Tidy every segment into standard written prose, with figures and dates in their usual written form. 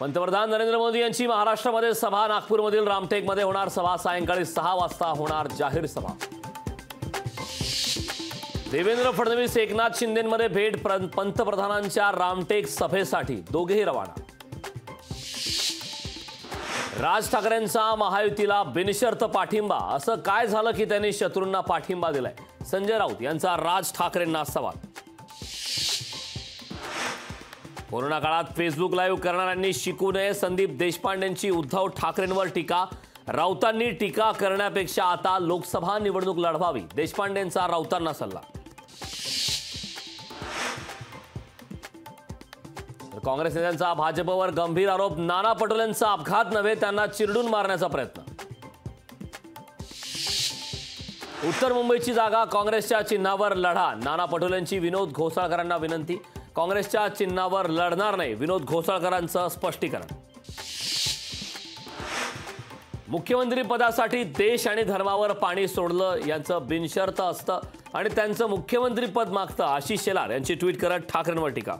पंतप्रधान नरेंद्र मोदी यांची महाराष्ट्रामध्ये सभा। नागपूरमधील रामटेकमध्ये होणार सभा। सायंकाळी 6 वाजता होणार जाहीर सभा। देवेंद्र फडणवीस एकनाथ शिंदेंमध्ये भेट। पंतप्रधानांच्या रामटेक सभेसाठी दोघेही रवाना। राज ठाकरेंचा महायुतीला बिनशर्त पाठिंबा। असं काय झालं की त्यांनी शत्रूंना पाठिंबा दिलाय? संजय राऊत यांचा राज ठाकरेंना सवाल। कोरोना काळात फेसबुक लाईव्ह करणाऱ्यांनी शिकू नये। संदीप देशपांडेंची उद्धव ठाकरेंवर टीका। राऊतांनी टीका करण्यापेक्षा आता लोकसभा निवडणूक लढवावी। देशपांडेंचा राऊतांना सल्ला। काँग्रेस नेत्यांचा भाजपवर गंभीर आरोप। नाना पटोलेंचा अपघात नव्हे, त्यांना चिरडून मारण्याचा प्रयत्न। उत्तर मुंबईची जागा काँग्रेसच्या चिन्हावर लढा। नाना पटोलेंची विनोद घोसाळकरांना विनंती। काँग्रेसच्या चिन्हावर लढणार नाही, विनोद घोसाळकरांचं स्पष्टीकरण। मुख्यमंत्री पदासाठी देश आणि धर्मावर पाणी सोडलं यांचं बिनशर्त असतं आणि त्यांचं मुख्यमंत्री पद मागतं। आशिष शेलार यांची ट्विट करत ठाकरेंवर टीका।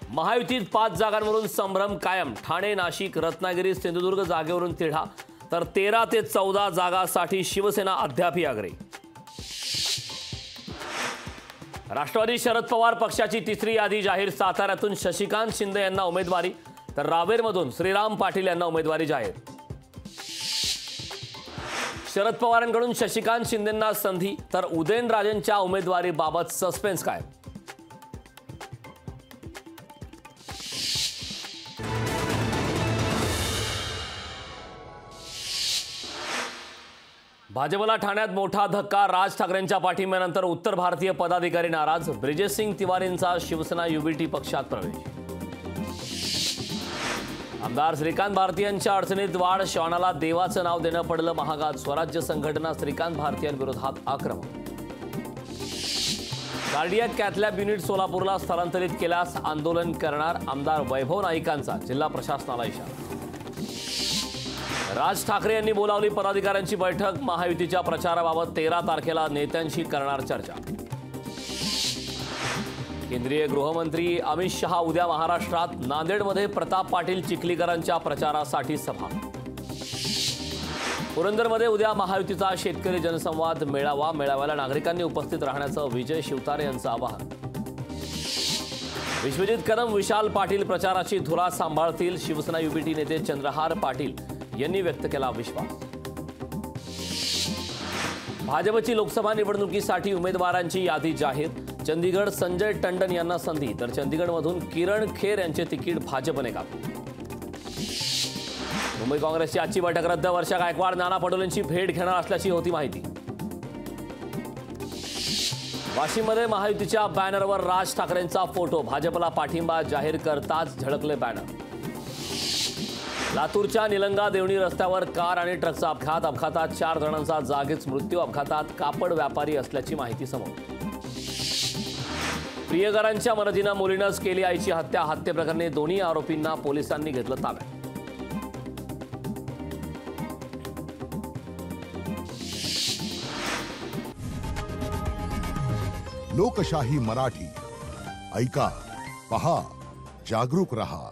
महायुतीत 5 जागांवरून संभ्रम कायम। ठाणे, नाशिक, रत्नागिरी, सिंधुदुर्ग जागेवरून तिढा, तर 13 ते 14 जागांसाठी शिवसेना अद्यापही आग्रही। राष्ट्रवादी शरद पवार पक्षाची तिसरी यादी जाहीर। साताऱ्यातून शशिकांत शिंदे यांना उमेदवारी, तर रावेरमधून श्रीराम पाटील यांना उमेदवारी जाहीर। शरद पवारांकडून शशिकांत शिंदेंना संधी, तर उदयनराजेंच्या उमेदवारीबाबत सस्पेन्स काय? भाजपला ठाण्यात मोठा धक्का। राज ठाकरेंच्या पाठिंब्यानंतर उत्तर भारतीय पदाधिकारी नाराज। ब्रिजेश सिंग तिवारींचा शिवसेना युबीटी पक्षात प्रवेश। आमदार श्रीकांत भारती यांच्या अडचणीत वाढ। श्वानाला देवाचं नाव देणं पडलं महागात। स्वराज्य संघटना श्रीकांत भारतीयांविरोधात आक्रमक। कार्डियक कॅथलॅब युनिट सोलापूरला स्थलांतरित केल्यास आंदोलन करणार। आमदार वैभव नाईकांचा जिल्हा प्रशासनाला इशारा। राज ठाकरे यांनी बोलावली पदाधिकाऱ्यांची बैठक। महायुतीच्या प्रचाराबाबत 13 तारखेला नेत्यांशी करणार चर्चा। केंद्रीय गृहमंत्री अमित शहा उद्या महाराष्ट्रात। नांदेडमध्ये प्रताप पाटील चिखलीकरांच्या प्रचारासाठी सभा। पुरंदरमध्ये उद्या महायुतीचा शेतकरी जनसंवाद मेळावा। मेळाव्याला नागरिकांनी उपस्थित राहण्याचं विजय शिवतारे यांचं आवाहन। विश्वजित कदम, विशाल पाटील प्रचाराची धुरा सांभाळतील। शिवसेना युबीटी नेते चंद्रहार पाटील यांनी व्यक्त केला विश्वास। भाजपची लोकसभा निवडणुकीसाठी उमेदवारांची यादी जाहीर। चंदीगड संजय टंडन यांना संधी, तर चंदीगडमधून किरण खेर यांचे तिकीट भाजपने कापले। मुंबई काँग्रेसची आजची बैठक रद्द। वर्षा गायकवाड नाना पटोलेंची भेट घेणार असल्याची होती माहिती। वाशिममध्ये महायुतीच्या बॅनरवर राज ठाकरेंचा फोटो। भाजपला पाठिंबा जाहीर करताच झळकले बॅनर। लातूरच्या निलंगा देवणी रस्त्यावर कार आणि ट्रकचा अपघात। अपघातात 4 जणांचा जागीच मृत्यू। अपघातात कापड व्यापारी असल्याची माहिती समोर। प्रियकरांच्या मदतीनं मुलीनंच केली आईची हत्या। हत्येप्रकरणी दोन्ही आरोपींना पोलिसांनी घेतलं ताब्यात। लोकशाही मराठी ऐका, पहा, जागरूक रहा।